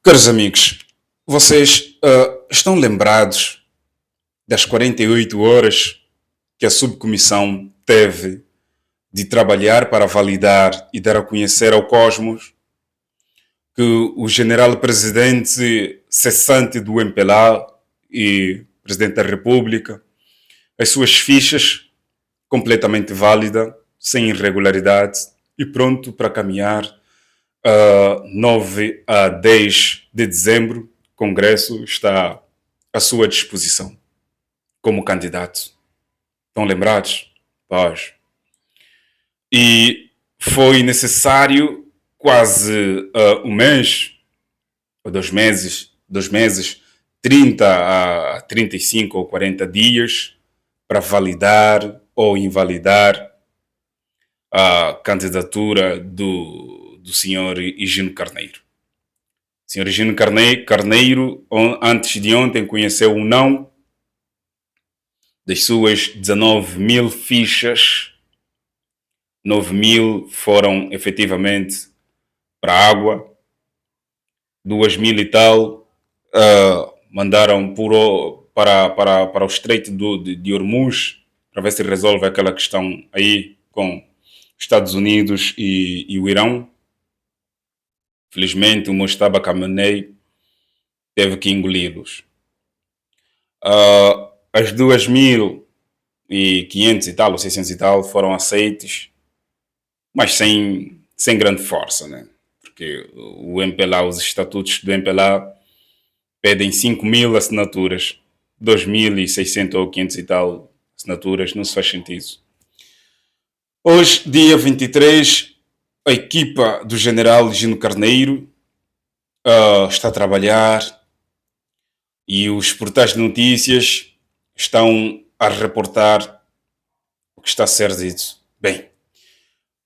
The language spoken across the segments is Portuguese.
Caros amigos, vocês estão lembrados das 48 horas que a subcomissão teve de trabalhar para validar e dar a conhecer ao cosmos que o general-presidente cessante do MPLA e presidente da República, as suas fichas completamente válidas, sem irregularidade e pronto para caminhar 9 a 10 de dezembro, o Congresso está à sua disposição como candidato. Estão lembrados? Pois. E foi necessário quase um mês, ou 2 meses, 30 a 35 ou 40 dias para validar ou invalidar a candidatura do senhor Higino Carneiro. O senhor Higino Carneiro, antes de ontem, conheceu o não das suas 19 mil fichas. 9 mil foram efetivamente para a água, 2 mil e tal mandaram para o Estreito de Hormuz para ver se resolve aquela questão aí com Estados Unidos e o Irão. Felizmente o Mojtaba Khamenei teve que engoli-los. As 2.500 e tal, ou 600 e tal, foram aceites, mas sem grande força, né? Porque o MPLA, os estatutos do MPLA pedem 5.000 assinaturas, 2.600 ou 500 e tal assinaturas, não se faz sentido. Hoje, dia 23, a equipa do general Higino Carneiro está a trabalhar e os portais de notícias estão a reportar o que está a ser dito. Bem,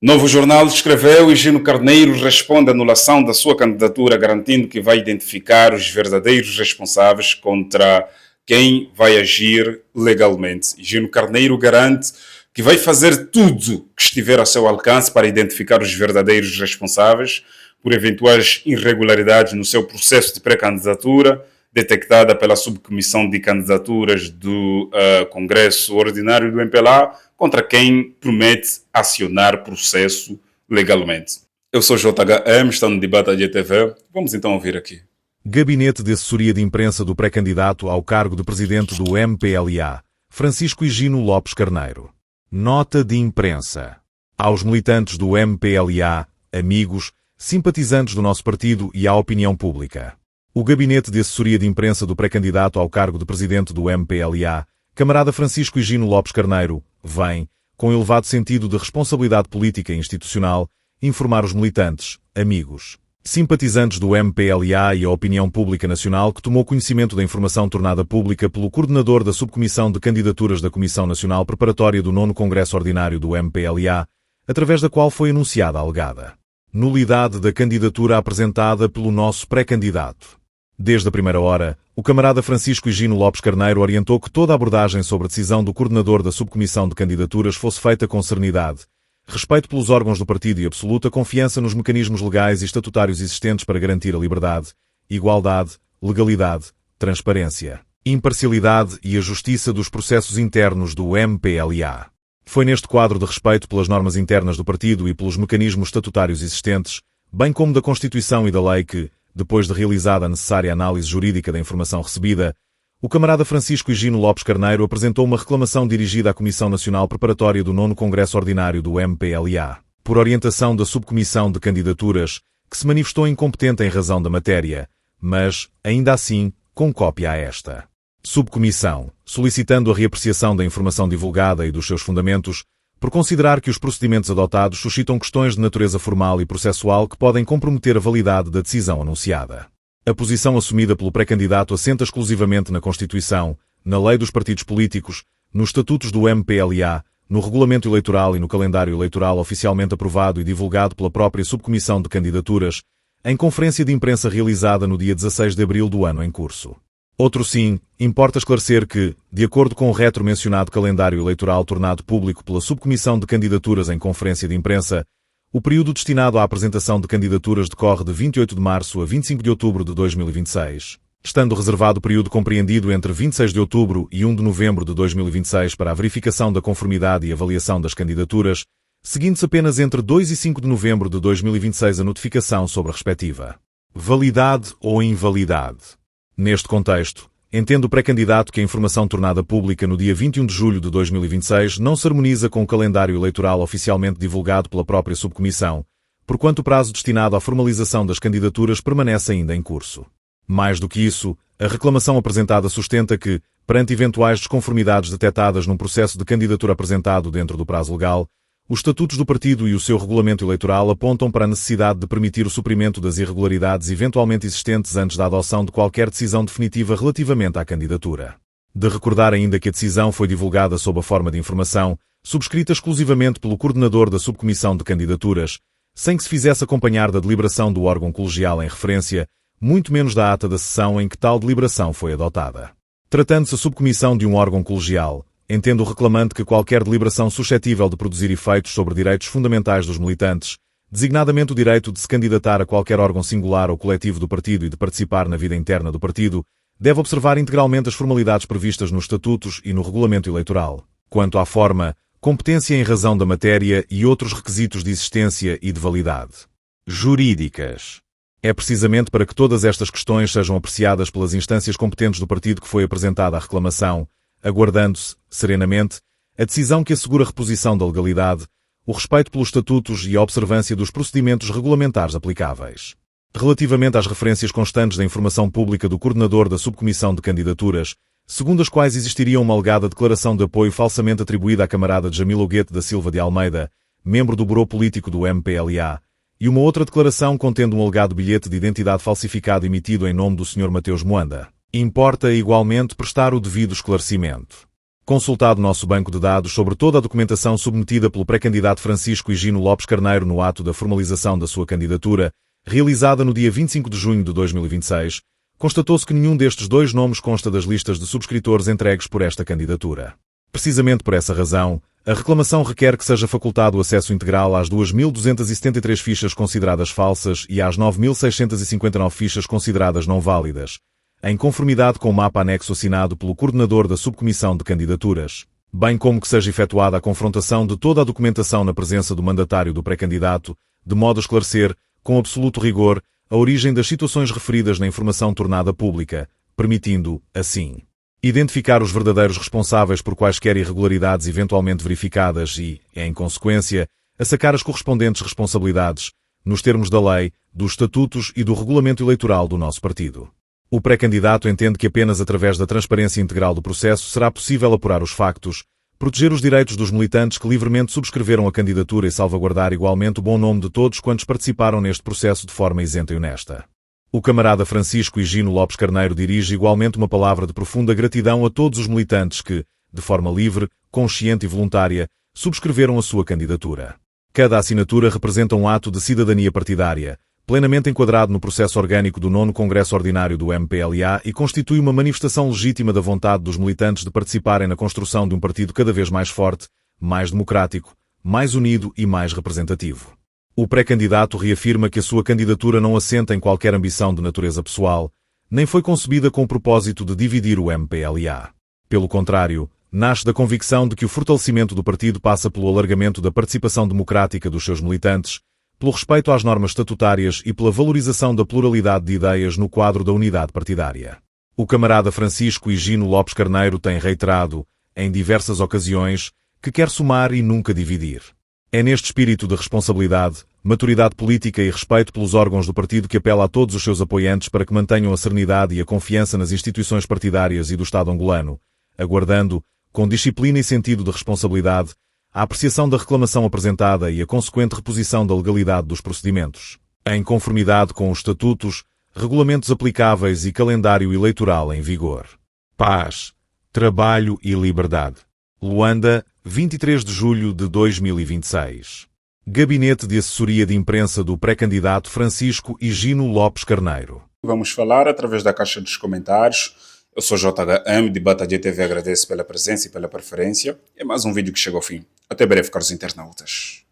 Novo Jornal escreveu: Higino Carneiro responde à anulação da sua candidatura, garantindo que vai identificar os verdadeiros responsáveis contra quem vai agir legalmente. Higino Carneiro garante que vai fazer tudo que estiver ao seu alcance para identificar os verdadeiros responsáveis por eventuais irregularidades no seu processo de pré-candidatura, detectada pela subcomissão de candidaturas do Congresso Ordinário do MPLA, contra quem promete acionar processo legalmente. Eu sou JHM, está no Debate AGTV. Vamos então ouvir aqui. Gabinete de Assessoria de Imprensa do pré-candidato ao cargo de presidente do MPLA, Francisco Higino Lopes Carneiro. Nota de imprensa. Aos militantes do MPLA, amigos, simpatizantes do nosso partido e à opinião pública. O Gabinete de Assessoria de Imprensa do pré-candidato ao cargo de presidente do MPLA, camarada Francisco Higino Lopes Carneiro, vem, com elevado sentido de responsabilidade política e institucional, informar os militantes, amigos, simpatizantes do MPLA e a opinião pública nacional que tomou conhecimento da informação tornada pública pelo coordenador da Subcomissão de Candidaturas da Comissão Nacional Preparatória do 9º Congresso Ordinário do MPLA, através da qual foi anunciada a alegada nulidade da candidatura apresentada pelo nosso pré-candidato. Desde a primeira hora, o camarada Francisco Higino Lopes Carneiro orientou que toda a abordagem sobre a decisão do coordenador da Subcomissão de Candidaturas fosse feita com serenidade, respeito pelos órgãos do partido e absoluta confiança nos mecanismos legais e estatutários existentes para garantir a liberdade, igualdade, legalidade, transparência, imparcialidade e a justiça dos processos internos do MPLA. Foi neste quadro de respeito pelas normas internas do partido e pelos mecanismos estatutários existentes, bem como da Constituição e da lei que, depois de realizada a necessária análise jurídica da informação recebida, o camarada Francisco Higino Lopes Carneiro apresentou uma reclamação dirigida à Comissão Nacional Preparatória do 9º Congresso Ordinário do MPLA, por orientação da Subcomissão de Candidaturas, que se manifestou incompetente em razão da matéria, mas, ainda assim, com cópia a esta Subcomissão, solicitando a reapreciação da informação divulgada e dos seus fundamentos, por considerar que os procedimentos adotados suscitam questões de natureza formal e processual que podem comprometer a validade da decisão anunciada. A posição assumida pelo pré-candidato assenta exclusivamente na Constituição, na Lei dos Partidos Políticos, nos Estatutos do MPLA, no Regulamento Eleitoral e no Calendário Eleitoral oficialmente aprovado e divulgado pela própria Subcomissão de Candidaturas, em conferência de imprensa realizada no dia 16 de abril do ano em curso. Outro sim, importa esclarecer que, de acordo com o retro-mencionado calendário eleitoral tornado público pela Subcomissão de Candidaturas em conferência de imprensa, O período destinado à apresentação de candidaturas decorre de 28 de março a 25 de outubro de 2026, estando reservado o período compreendido entre 26 de outubro e 1 de novembro de 2026 para a verificação da conformidade e avaliação das candidaturas, seguindo-se apenas entre 2 e 5 de novembro de 2026 a notificação sobre a respectiva. Validade ou invalidade. Neste contexto, entende o pré-candidato que a informação tornada pública no dia 21 de julho de 2026 não se harmoniza com o calendário eleitoral oficialmente divulgado pela própria subcomissão, porquanto o prazo destinado à formalização das candidaturas permanece ainda em curso. Mais do que isso, a reclamação apresentada sustenta que, perante eventuais desconformidades detectadas num processo de candidatura apresentado dentro do prazo legal, os estatutos do partido e o seu regulamento eleitoral apontam para a necessidade de permitir o suprimento das irregularidades eventualmente existentes antes da adoção de qualquer decisão definitiva relativamente à candidatura. De recordar ainda que a decisão foi divulgada sob a forma de informação, subscrita exclusivamente pelo coordenador da subcomissão de candidaturas, sem que se fizesse acompanhar da deliberação do órgão colegial em referência, muito menos da ata da sessão em que tal deliberação foi adotada. Tratando-se a subcomissão de um órgão colegial, entende o reclamante que qualquer deliberação suscetível de produzir efeitos sobre direitos fundamentais dos militantes, designadamente o direito de se candidatar a qualquer órgão singular ou coletivo do partido e de participar na vida interna do partido, deve observar integralmente as formalidades previstas nos estatutos e no regulamento eleitoral. Quanto à forma, competência em razão da matéria e outros requisitos de existência e de validade. Jurídicas. É precisamente para que todas estas questões sejam apreciadas pelas instâncias competentes do partido que foi apresentada a reclamação, aguardando-se, serenamente, a decisão que assegura a reposição da legalidade, o respeito pelos estatutos e a observância dos procedimentos regulamentares aplicáveis. Relativamente às referências constantes da informação pública do coordenador da subcomissão de candidaturas, segundo as quais existiria uma alegada declaração de apoio falsamente atribuída à camarada Jamil Oguete da Silva de Almeida, membro do Bureau Político do MPLA, e uma outra declaração contendo um alegado bilhete de identidade falsificado emitido em nome do Sr. Mateus Moanda. Importa igualmente prestar o devido esclarecimento. Consultado nosso banco de dados sobre toda a documentação submetida pelo pré-candidato Francisco Higino Lopes Carneiro no ato da formalização da sua candidatura, realizada no dia 25 de junho de 2026, constatou-se que nenhum destes dois nomes consta das listas de subscritores entregues por esta candidatura. Precisamente por essa razão, a reclamação requer que seja facultado o acesso integral às 2.273 fichas consideradas falsas e às 9.659 fichas consideradas não válidas, em conformidade com o mapa anexo assinado pelo coordenador da subcomissão de candidaturas, bem como que seja efetuada a confrontação de toda a documentação na presença do mandatário do pré-candidato, de modo a esclarecer, com absoluto rigor, a origem das situações referidas na informação tornada pública, permitindo, assim, identificar os verdadeiros responsáveis por quaisquer irregularidades eventualmente verificadas e, em consequência, assacar as correspondentes responsabilidades, nos termos da lei, dos estatutos e do regulamento eleitoral do nosso partido. O pré-candidato entende que apenas através da transparência integral do processo será possível apurar os factos, proteger os direitos dos militantes que livremente subscreveram a candidatura e salvaguardar igualmente o bom nome de todos quantos participaram neste processo de forma isenta e honesta. O camarada Francisco Higino Lopes Carneiro dirige igualmente uma palavra de profunda gratidão a todos os militantes que, de forma livre, consciente e voluntária, subscreveram a sua candidatura. Cada assinatura representa um ato de cidadania partidária, plenamente enquadrado no processo orgânico do 9º Congresso Ordinário do MPLA e constitui uma manifestação legítima da vontade dos militantes de participarem na construção de um partido cada vez mais forte, mais democrático, mais unido e mais representativo. O pré-candidato reafirma que a sua candidatura não assenta em qualquer ambição de natureza pessoal, nem foi concebida com o propósito de dividir o MPLA. Pelo contrário, nasce da convicção de que o fortalecimento do partido passa pelo alargamento da participação democrática dos seus militantes, pelo respeito às normas estatutárias e pela valorização da pluralidade de ideias no quadro da unidade partidária. O camarada Francisco Higino Lopes Carneiro tem reiterado, em diversas ocasiões, que quer somar e nunca dividir. É neste espírito de responsabilidade, maturidade política e respeito pelos órgãos do partido que apela a todos os seus apoiantes para que mantenham a serenidade e a confiança nas instituições partidárias e do Estado angolano, aguardando, com disciplina e sentido de responsabilidade, a apreciação da reclamação apresentada e a consequente reposição da legalidade dos procedimentos, em conformidade com os estatutos, regulamentos aplicáveis e calendário eleitoral em vigor. Paz, trabalho e liberdade. Luanda, 23 de julho de 2026. Gabinete de Assessoria de Imprensa do pré-candidato Francisco Higino Lopes Carneiro. Vamos falar através da caixa dos comentários. Eu sou JHM, de Batadia TV, agradeço pela presença e pela preferência. É mais um vídeo que chega ao fim. Até breve, caros internautas.